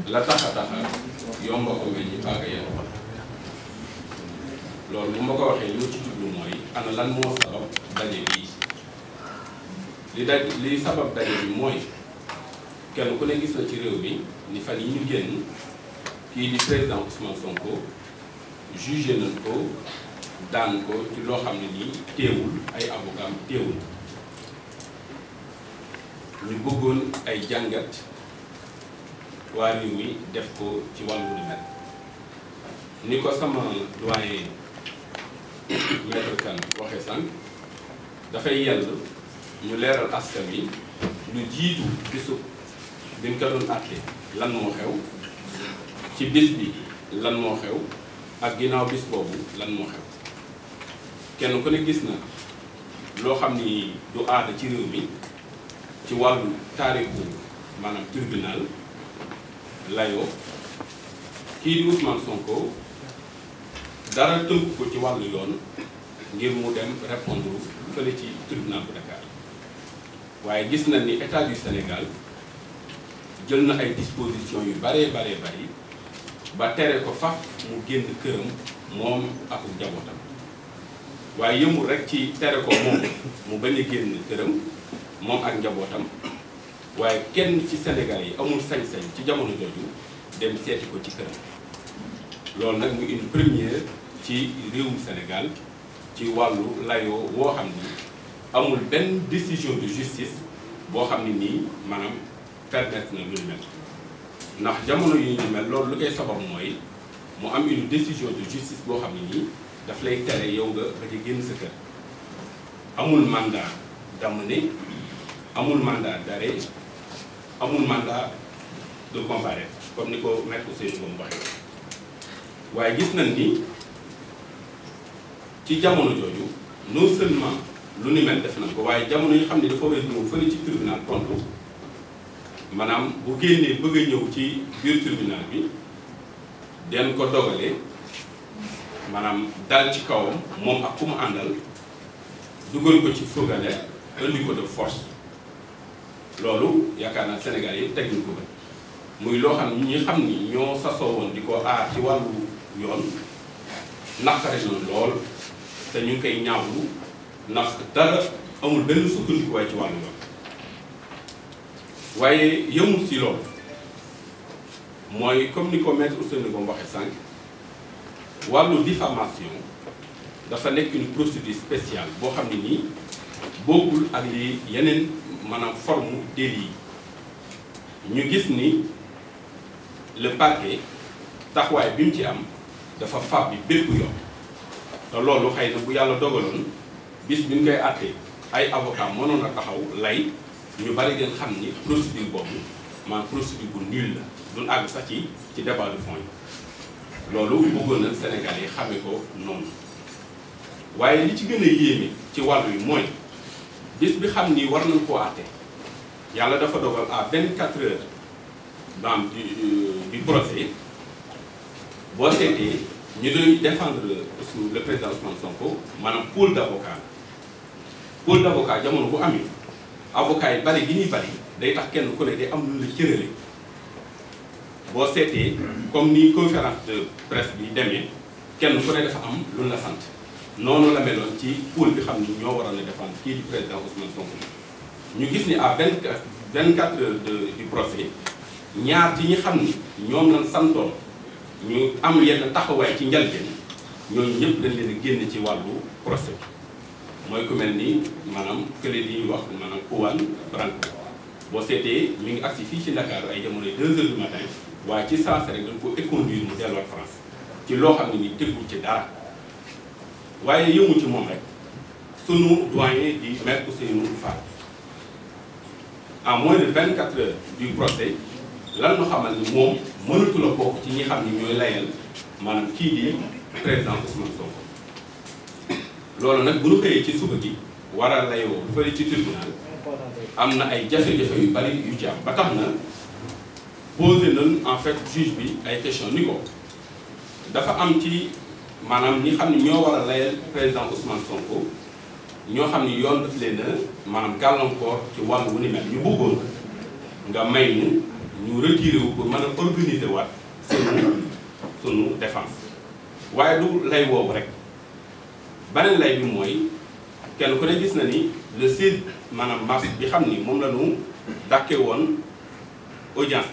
la taxa yomba ko mel ni paaka yenn ko loolu bu ma ko waxee li ma ci jublu mooy ana lan moo sabab daje bii li sabab daje bi mooy kenn ku ne gis na ci réew mi ni fan yi ñu génn kii di président Ousmane Sonko jugé nañ ko daan ko ci loo xam ne nii teewul ay avocat teewul ñu bëggoon ay jàngat waa réew mi def ko ci wàllu lu mel ni ko sama doyen maître Kane waxee sànq dafay yell ñu leeral askan wi lu jiitu bisu bi ñu ko doon àtte lan moo xew ci bis bi lan moo xew ak ginnaaw bis boobu lan moo xew kenn ku ne gis na loo xam ni du aada ci réew mi ci wàllu taarixu maanaam tribunal layoo kii di Ousmane Sonko dara tënk ko ci wàllu yoon ngir mu dem répondre fële ci tribunal bu Dakar waaye gis na ni état du Sénégal jël na ay dispositions yu bari ba tere ko faf mu génn këram moom ak njabootam waaye yëmul rek ci tere ko moom mu bañ a génn këram moom ak njabootam waaye kenn ci Sénégal yi amul sañ-sañ ci jamono jooju dem seeti ko ci këram loolu nag mu une première ci réewum Sénégal ci wàllu layoo woo xam ni amul benn décision de justice boo xam ne nii maanaam permettre na lu ñu mel ndax jamono yu ñu mel loolu lu koy sabab mooy mu am une décision de justice boo xam ne nii daf lay tere yow nga ba ci génn sa kër amul mandat d'amener amul mandat d'arrêt amul mandat de comparaître comme ni ko maître Ousseynou Ngom waxee waaye gis nañ ni ci jamono jooju non seulement lu ni mel def nañ ko waaye jamono yi xam ne dafa war a ñëw fële ci tribunal tontu maanaam bu génnee bëgg a ñëw ci biir tribunal bi den ko dogalee maanaam dal ci kawam moom ak ku mu àndal dugal ko ci fourgonnette indi ko de force loolu yaakaar naa Sénégal yi teg ñu ko ba muy loo xam ni ñi xam ni ñoo sasoo woon di ko aar ci wàllu yoon naqare na lool te ñu ngi koy ñaawlu ndax dara amul benn sukkandikuwaay ci wàllu yoon waaye yëmul si loolu mooy comme ni ko maître Ousseynou Ngom waxee sànq wàllu diffamation dafa nekk une procédure spéciale boo xam ne nii bokkul ak li yeneen maanaam forme délit yi ñu gis ni le parquet taxawaay bi mu ci am dafa fab bi bépp yoon te loolu xëy na bu yàlla dogaloon bis bi ñu koy àttee ay avocat mënoon a taxaw lay ñu bari ngeen xam ni procédure boobu maanaam procédure bu nul la duñ àgg sax ci débat de fond yi loolu bëggoon na Sénégal yi xamee ko noonu waaye li ci gën a yéeme ci wàllu yi mooy bis bi xam ni war nañ koo àtte yàlla dafa dogal à 24 heures dans du procès boo seetee ñu doon défendre le président Ousmane Sonko maanaam pôle d'avocat jamono bu amee avocat yi bari gi ñuy bari day tax kenn ku ne day am lu la cërale boo seetee comme ni conférence de presse bi demee kenn ku ne dafa am lu la sant noonu la meloon ci pôle bi xam ni ñoo waroon a défendre kii di président Ousmane Sonko ñu gis ni à 24 heures du procès ñaar ci ñi xam ni ñoom lañ santoon ñu am yenn taxawaay ci njëlbeen ñooñu ñëpp dañ leen a génn ci wàllu procès bi mooy ku mel ni maanaam kële yi ñuy wax maanaam Juan Branco boo seetee mi ngi agsi fii ci Dakar ay jamono 2 heures du matin waaye ci saa rek dañ ko éconduire mu delluwaat France ci loo xam ne ni tegul ci dara waaye yëmu ci moom rek sunu doyen di maître Ousseynou Fall en moins de 24 heures du procès lan ñu xamal ni moom mënatu la bokk ci ñi xam ni ñooy layal maanaam kii di président Ousmane Sonko loolu nag bu ñu xëyee ci suba gi war a layoo fële ci tribunal am na ay jafe-jafe yu bari yu ci am ba tax na posé nañ en fait juge bi ay question ni ko dafa am ci maanaam ñi xam ni ñoo war a layal président Ousmane Sonko ñoo xam ni yoon daf leen a maanaam gàllankoor ci wàllu wu ni mel ñu bëggoon nga may ñu ñu retiré wu pour mën a organiser waat sunu défense waaye du lay woowu rek beneen lay bi mooy kenn ku ne gis na ni le 16 maanaam mars bi xam ni moom la ñu dàkkee woon audience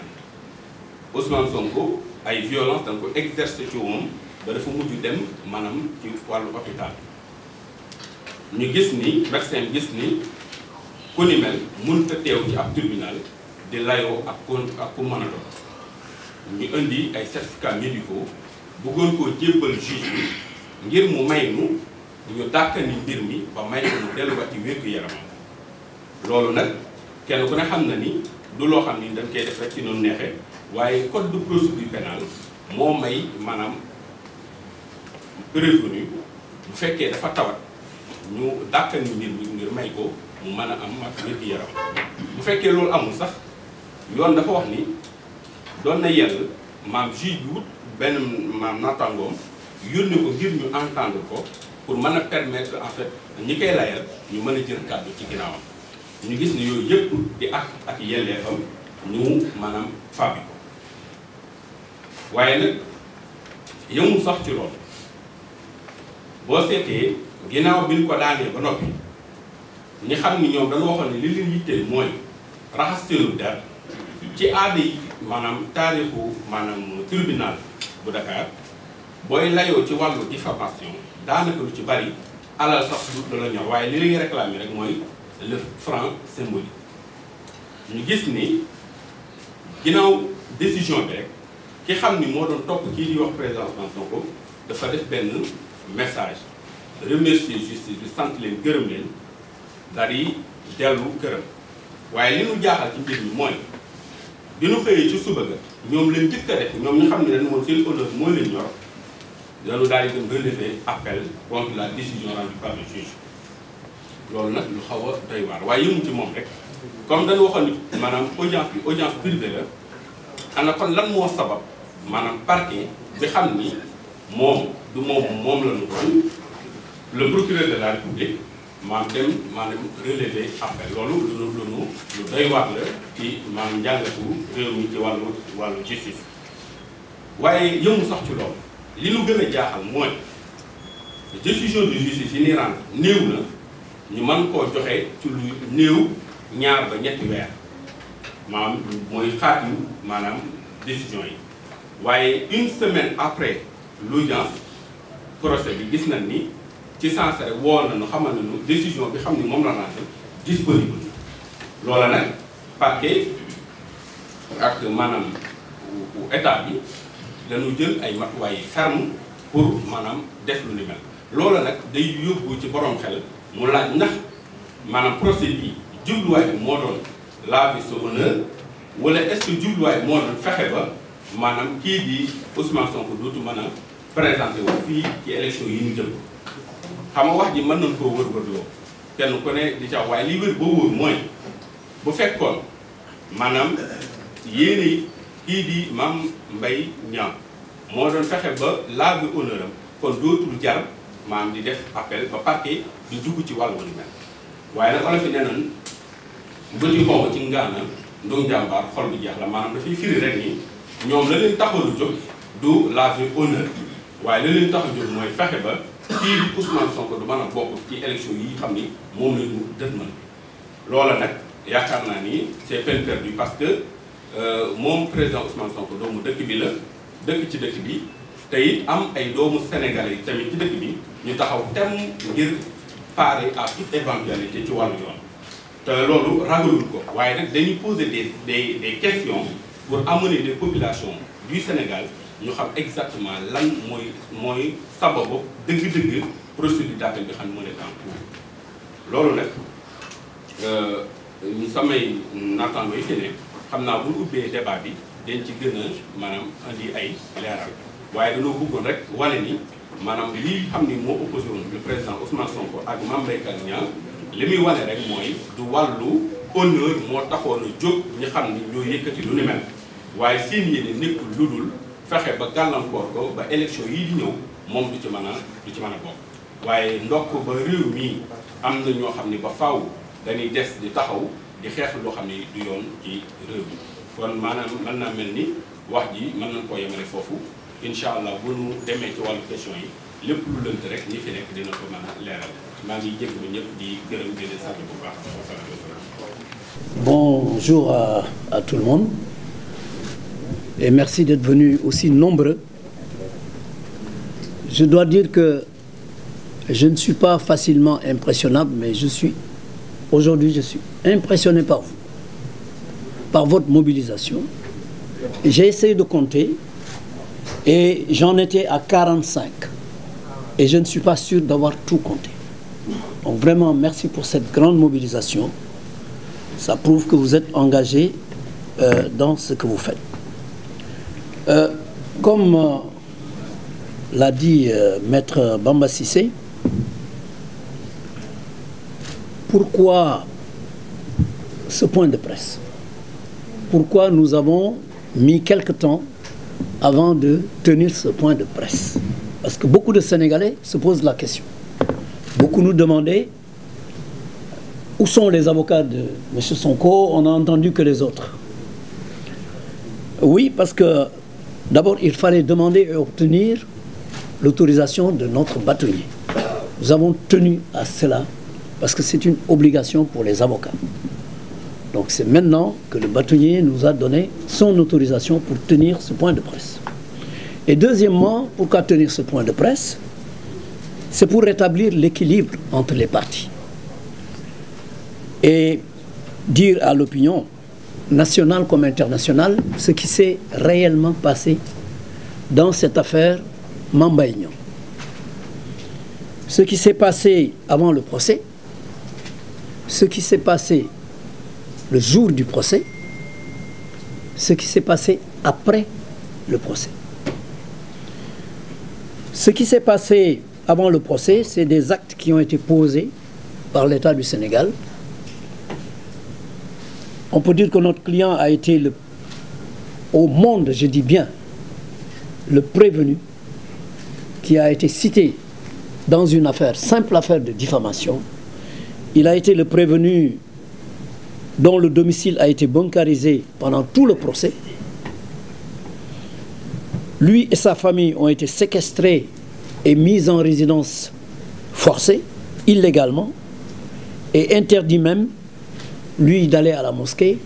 bi Ousmane Sonko ay violence dañ ko exercer ci moom ba dafa mujj dem maanaam ci wàllu hôpital ñu gis ni médecin gis ni ku ni mel mënut a teew ci ab tribunal di layoo ak ku mën a doon ñu indi ay certificats médicaux bëggoon koo jébbal juge bi ngir mu may nu ñu dàkkani mbir mi ba may ko mu delluwaat ci wér-gu-yaramam loolu nag kenn ku ne xam na ni du loo xam ni dañ koy def rek ci noonu neexee waaye code de procédure pénale moo may maanaam prévenu bu fekkee dafa tawat ñu dàkkani mbir mi ngir may ko mu mën a am ak wér-gu-yaram bu fekkee loolu amul sax yoon dafa wax ni doon na yell maam juge bi wut benn maam nattangoom yónni ko ngir ñu entendre ko pour mën a permettre en fait ñi koy layal ñu mën a jël kàddu ci ginnaawam ñu gis ni yooyu yëpp di ak yelleefam ñu maanaam fàbbi ko waaye nag yëmul sax ci loolu boo seetee ginnaaw bi ñu ko daanee ba noppi ñi xam ni ñoom dañu waxoon ne li leen yitteel mooy raxas seenu der ci aada yi maanaam taarixu maanaam tribunal bu Dakar booy layoo ci wàllu diffamation daanaka lu ci bari alal sax du la ñor waaye li la ñuy réclamer rek mooy le franc symbolique ñu gis ni ginnaaw décision bi rek ki xam ni moo doon topp kii di wax président Ousmane Sonko dafa def benn message remercier justice bi sant leen gërëm leen daal di dellu këram waaye li ñu jaaxal ci mbir mi mooy bi ñu xëyee ci suba ga ñoom lañ njëkk a def ñoom ñu xam ne dañu woon seen honneur moo leen ñor dañu daal di dem relever appel contre la décision rendue par le juge loolu nag lu xaw a doy waar waaye yëmu ci moom rek comme dañu waxoon ni maanaam audience privée la ana kon lan moo sabab maanaam parquet bi xam ni moom du moom la ñu doon le procureur de la République maanaam relever appel loolu lu doy waar la ci maanaam njàngatu réew mi ci wàllu justice waaye yëmu sax ci loolu li nu gën a jaaxal mooy décision de justice yi ni rendre néew na ñu mën koo joxe ci lu néew ñaar ba ñetti weer maanaam mooy xaatu maanaam décision yi waaye une semaine après l'audience procès bi gis nañ ni ci sens rek woo nañu xamal nañu décision bi xam ni moom la rendre disponible loola nag parquet ak maanaam état bi dañu jël ay matuwaay ferme pour maanaam def lu ni mel loola nag day yóbbu ci borom xel mu laaj ndax maanaam procès bi jubluwaay bi moo doon laver son honneur wala est-ce que jubluwaay moo doon fexe ba maanaam kii di Ousmane Sonko dootu mën a présenté wu fii ci élection yi ñu jëm xam nga wax ji mën nañ koo wër-wërloo kenn ku ne di ca waaye li wër boo wóor mooy bu fekkoon maanaam yéene kii di Mame Mbaye Niang moo doon fexe ba laver honneur am kon dootul jar maanaam di def appel ba parquet di dugg ci wàllu ni mel waaye nag olof yi nee nañ bëti xonq ci ngaana ndong jàmbaar xol bu jeex la maanaam dafay firi rek ni ñoom la leen taxalu jóg du laver honneur waaye la leen tax a jóg mooy fexe ba kii di Ousmane Sonko du mën a bokk ci élection yi xam ni moom la ñu dëtmal loola nag yaakaar naa ni c'est peine perdue parce que moom président Ousmane Sonko doomu dëkk bi la dëkk ci dëkk bi te it am ay doomu sénégalais yi tamit ci dëkk bi ñu taxaw tem ngir parer à toute éventualité ci wàllu yoon te loolu ragalul ko waaye nag dañuy poser des questions pour amener les populations du Sénégal ñu xam exactement lan mooy sababu dëgg-dëgg procédure d'appel bi xam ne moo nekk en cours loolu nag samay naataango yi fi ne xam naa bu ñu ubbee débat bi dañ ci gën a maanaam indi ay leeral waaye dañoo bëggoon rek wane ni maanaam lii xam ni moo opposé woon le président Ousmane Sonko ak Mame Mbaye Niang li muy wane rek mooy du wàllu honneur moo taxoon a jóg ñi xam ni ñoo yëkkati lu ni mel waaye seen yéene nekkul lu dul fexe ba gàllankoor ko ba élection yii di ñëw moom du ci mën a bokk waaye ndokk ba réew mii am na ñoo xam ni ba faaw dañuy des di taxaw di xeex loo xam ni du yoon ci réew mi kon maanaam mën naa mel ni wax ji mën nañ koo yemale foofu incha allah bu nu demee ci wàllu question yi lépp lu lënt rek ñi fi nekk dina ko mën a leeral maa ngi jégalu ñëpp di gërëm di leen sant bu baax. Bonjour à tout le monde et merci d'être venus aussi nombreux. Je dois dire que je ne suis pas facilement impressionnable, mais aujourd'hui je suis impressionné par vous, par votre mobilisation. J'ai essayé de compter et j'en étais à 45 et je ne suis pas sûr d'avoir tout compté. Donc vraiment merci pour cette grande mobilisation. Ça prouve que vous êtes engagés dans ce que vous faites. Comme l'a dit Maître Bamba Cissé, pourquoi ce point de presse? Pourquoi nous avons mis quelque temps avant de tenir ce point de presse? Parce que beaucoup de Sénégalais se posent la question. Beaucoup nous demandaient où sont les avocats de M. Sonko? On n'a entendu que les autres. Oui, parce que d'abord, il fallait demander et obtenir l'autorisation de notre bâtonnier. Nous avons tenu à cela parce que c'est une obligation pour les avocats. Donc c'est maintenant que le bâtonnier nous a donné son autorisation pour tenir ce point de presse. Et deuxièmement, pourquoi tenir ce point de presse? C'est pour rétablir l'équilibre entre les parties. Et dire à l'opinion nationale comme internationale ce qui s'est réellement passé dans cette affaire Mame Mbaye Niang. Ce qui s'est passé avant le procès, ce qui s'est passé le jour du procès, ce qui s'est passé après le procès. Ce qui s'est passé avant le procès, c'est des actes qui ont été posés par l'État du Sénégal. On peut dire que notre client a été au monde, je dis bien, le prévenu qui a été cité dans une affaire, simple affaire de diffamation. Il a été le prévenu dont le domicile a été bunkerisé pendant tout le procès. Lui et sa famille ont été séquestrés et mis en résidence forcée, illégalement, et interdit même, lui, d'aller à la mosquée,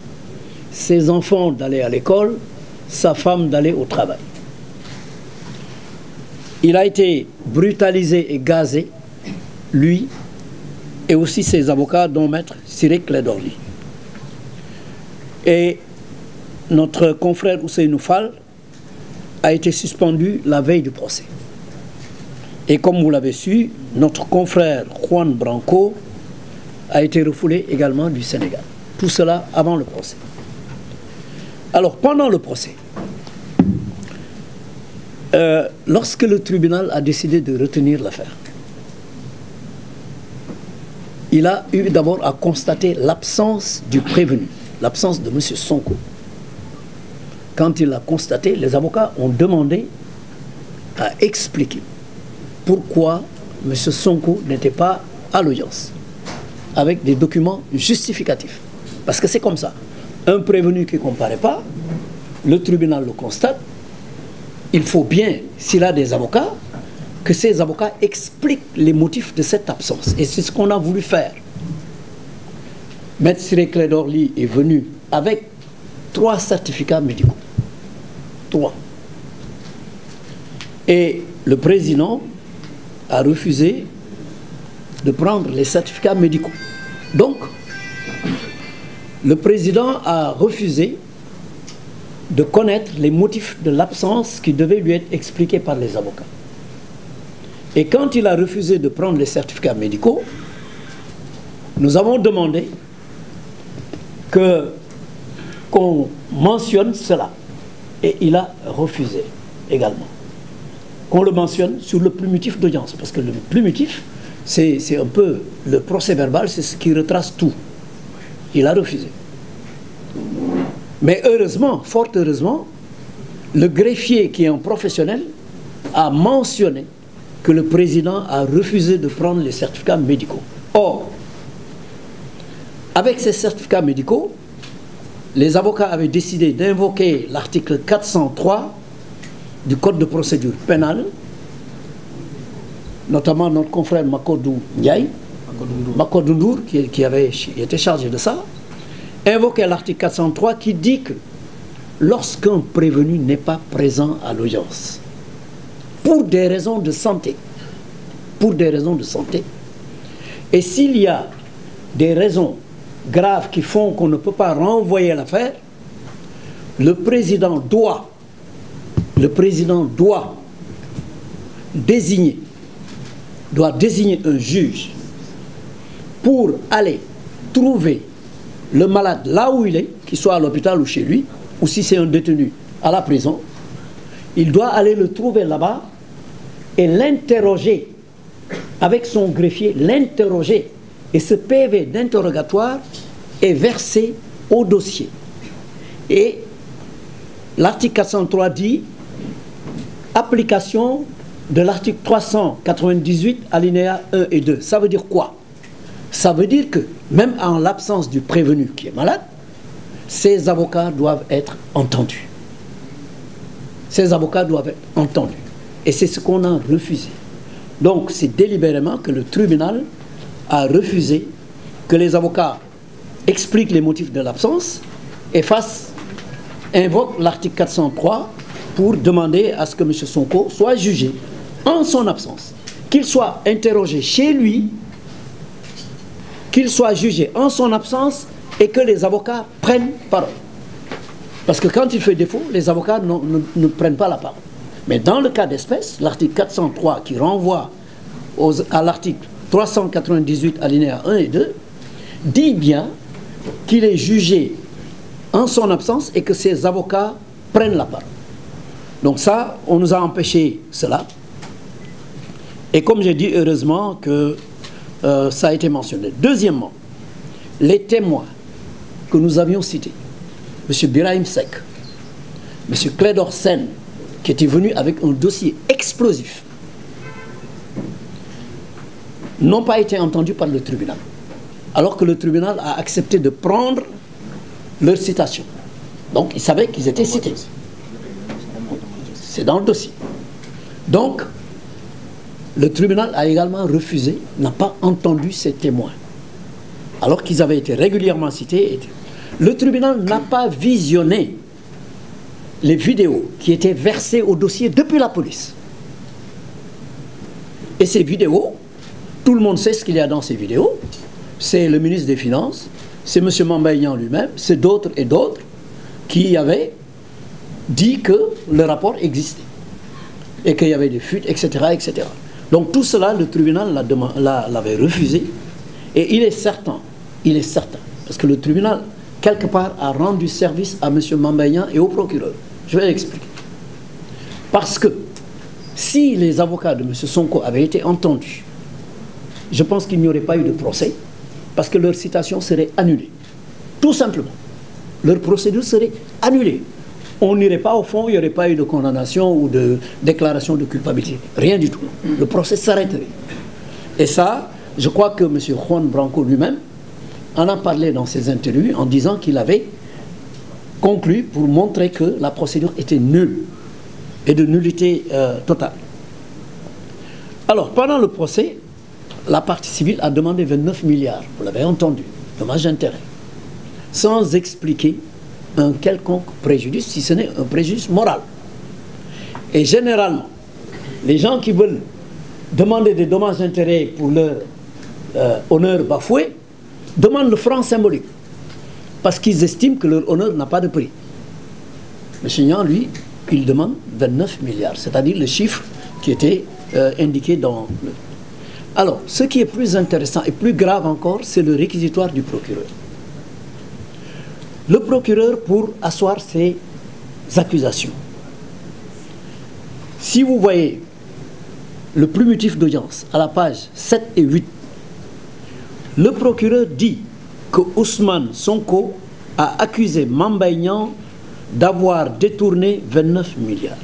ses enfants d'aller à l'école, sa femme d'aller au travail. Il a été brutalisé et gazé, lui, et aussi ses avocats, dont Maître Ciré Clédor Ly. Et notre confrère Ousseynou Fall a été suspendu la veille du procès. Et comme vous l'avez su, notre confrère Juan Branco a été refoulé également du Sénégal. Tout cela avant le procès. Alors, pendant le procès, lorsque le tribunal a décidé de retenir l'affaire, il a eu d'abord à constater l'absence du prévenu, l'absence de M. Sonko. Quand il l'a constaté, les avocats ont demandé à expliquer pourquoi M. Sonko n'était pas à l'audience, avec des documents justificatifs. Parce que c'est comme ça. Un prévenu qui ne comparaît pas, le tribunal le constate, il faut bien, s'il a des avocats, que ces avocats expliquent les motifs de cette absence. Et c'est ce qu'on a voulu faire. Maître Ciré Clédor Ly est venu avec 3 certificats médicaux. 3. Et le président a refusé de prendre les certificats médicaux. Donc, le président a refusé de connaître les motifs de l'absence qui devaient lui être expliqués par les avocats. Et quand il a refusé de prendre les certificats médicaux, nous avons demandé qu'on mentionne cela. Et il a refusé également. Qu'on le mentionne sur le plumitif d'audience. Parce que le plumitif, c'est un peu le procès verbal, c'est ce qui retrace tout. Il a refusé. Mais heureusement, fort heureusement, le greffier qui est un professionnel a mentionné que le président a refusé de prendre les certificats médicaux. Or, avec ces certificats médicaux, les avocats avaient décidé d'invoquer l'article 403 du Code de procédure pénale, notamment notre confrère Makodou Ndiaye, Makodou Ndour, qui était chargé de ça, invoquait l'article 403 qui dit que lorsqu'un prévenu n'est pas présent à l'audience, pour des raisons de santé, et s'il y a des raisons graves qui font qu'on ne peut pas renvoyer l'affaire, le président doit désigner un juge pour aller trouver le malade là où il est, qu'il soit à l'hôpital ou chez lui, ou si c'est un détenu à la prison. Il doit aller le trouver là-bas et l'interroger avec son greffier, l'interroger. Et ce PV d'interrogatoire est versé au dossier. Et l'article 403 dit application de l'article 398 alinéa 1 et 2. Ça veut dire quoi? Ça veut dire que même en l'absence du prévenu qui est malade, ces avocats doivent être entendus. Ces avocats doivent être entendus. Et c'est ce qu'on a refusé. Donc c'est délibérément que le tribunal a refusé que les avocats expliquent les motifs de l'absence et invoquent l'article 403 pour demander à ce que M. Sonko soit jugé en son absence. Qu'il soit interrogé chez lui, qu'il soit jugé en son absence et que les avocats prennent parole. Parce que quand il fait défaut, les avocats ne prennent pas la parole. Mais dans le cas d'espèce, l'article 403 qui renvoie à l'article 398 alinéa 1 et 2 dit bien qu'il est jugé en son absence et que ses avocats prennent la parole. Donc ça, on nous a empêché cela. Et comme j'ai dit, heureusement que ça a été mentionné. Deuxièmement, les témoins que nous avions cités, M. Birahim Seck, M. Clédor Sène, qui était venu avec un dossier explosif, n'ont pas été entendus par le tribunal, alors que le tribunal a accepté de prendre leur citation. Donc, ils savaient qu'ils étaient cités. C'est dans le dossier. Donc, le tribunal a également refusé, n'a pas entendu ces témoins, alors qu'ils avaient été régulièrement cités. Le tribunal n'a pas visionné les vidéos qui étaient versées au dossier depuis la police. Et ces vidéos, tout le monde sait ce qu'il y a dans ces vidéos. C'est le ministre des Finances, c'est M. Mamba Ignan lui-même, c'est d'autres et d'autres qui avaient dit que le rapport existait et qu'il y avait des fuites, etc., etc. Donc tout cela, le tribunal l'avait refusé. Et il est certain, parce que le tribunal, quelque part, a rendu service à M. Mamba Ignan et au procureur. Je vais l'expliquer. Parce que si les avocats de M. Sonko avaient été entendus, je pense qu'il n'y aurait pas eu de procès, parce que leur citation serait annulée. Tout simplement. Leur procédure serait annulée. On n'irait pas au fond, il n'y aurait pas eu de condamnation ou de déclaration de culpabilité. Rien du tout. Le procès s'arrêterait. Et ça, je crois que M. Juan Branco lui-même en a parlé dans ses interviews en disant qu'il avait conclu pour montrer que la procédure était nulle et de nullité totale. Alors, pendant le procès, la partie civile a demandé 29 milliards, vous l'avez entendu, dommage d'intérêt, sans expliquer un quelconque préjudice, si ce n'est un préjudice moral. Et généralement, les gens qui veulent demander des dommages d'intérêt pour leur honneur bafoué, demandent le franc symbolique, parce qu'ils estiment que leur honneur n'a pas de prix. M. Ignan, lui, il demande 29 milliards, c'est-à-dire le chiffre qui était indiqué dans le... Alors, ce qui est plus intéressant et plus grave encore, c'est le réquisitoire du procureur. Le procureur, pour asseoir ses accusations, si vous voyez le plumitif d'audience à la page 7 et 8, le procureur dit que Ousmane Sonko a accusé Mamba Ignan d'avoir détourné 29 milliards.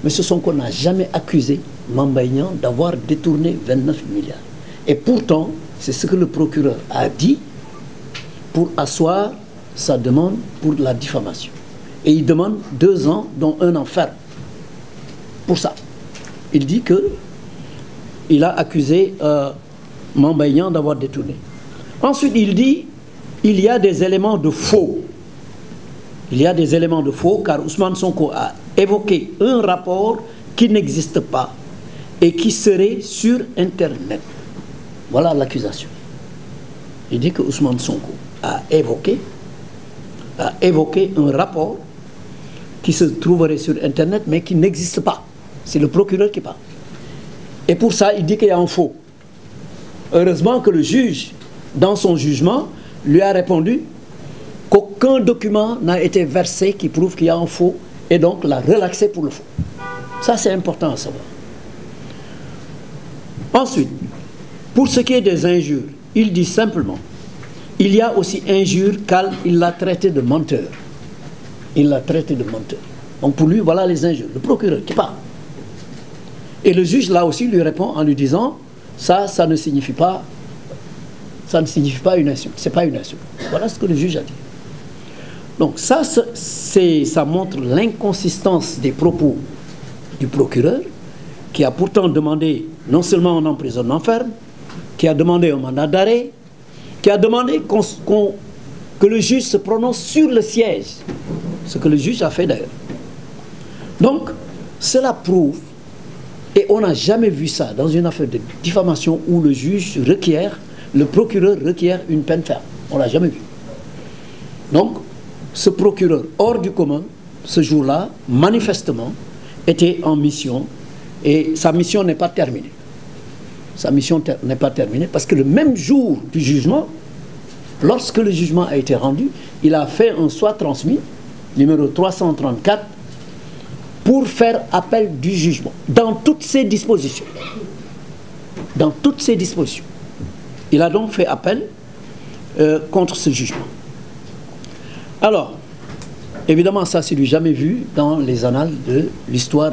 M. Sonko n'a jamais accusé Mamba Ignan d'avoir détourné 29 milliards. Et pourtant, c'est ce que le procureur a dit pour asseoir sa demande pour la diffamation. Et il demande 2 ans, dont 1 an ferme. Pour ça. Il dit qu'il a accusé Mame Mbaye Niang d'avoir détourné. Ensuite, il dit il y a des éléments de faux. Il y a des éléments de faux car Ousmane Sonko a évoqué un rapport qui n'existe pas et qui serait sur Internet. Voilà l'accusation. Il dit que Ousmane Sonko a évoqué un rapport qui se trouverait sur Internet mais qui n'existe pas. C'est le procureur qui parle. Et pour ça, il dit qu'il y a un faux. Heureusement que le juge, dans son jugement, lui a répondu qu'aucun document n'a été versé qui prouve qu'il y a un faux et donc l'a relaxé pour le faux. Ça, c'est important à savoir. Ensuite, pour ce qui est des injures, il dit simplement il y a aussi injure car il l'a traité de menteur. Il l'a traité de menteur. Donc pour lui, voilà les injures. Le procureur qui parle. Et le juge, là aussi, lui répond en lui disant ça ne signifie pas une insulte. C'est pas une insulte. Voilà ce que le juge a dit. Donc ça montre l'inconsistance des propos du procureur qui a pourtant demandé non seulement un emprisonnement ferme, qui a demandé un mandat d'arrêt, qui a demandé que le juge se prononce sur le siège, ce que le juge a fait d'ailleurs. Donc, cela prouve, et on n'a jamais vu ça dans une affaire de diffamation où le juge requiert, le procureur requiert une peine ferme. On ne l'a jamais vu. Donc, ce procureur hors du commun, ce jour-là, manifestement, était en mission, et sa mission n'est pas terminée. Sa mission n'est pas terminée parce que le même jour du jugement, lorsque le jugement a été rendu, il a fait un soit transmis, numéro 334, pour faire appel du jugement, dans toutes ses dispositions. Dans toutes ses dispositions. Il a donc fait appel contre ce jugement. Alors, évidemment, ça, c'est du jamais vu dans les annales de l'histoire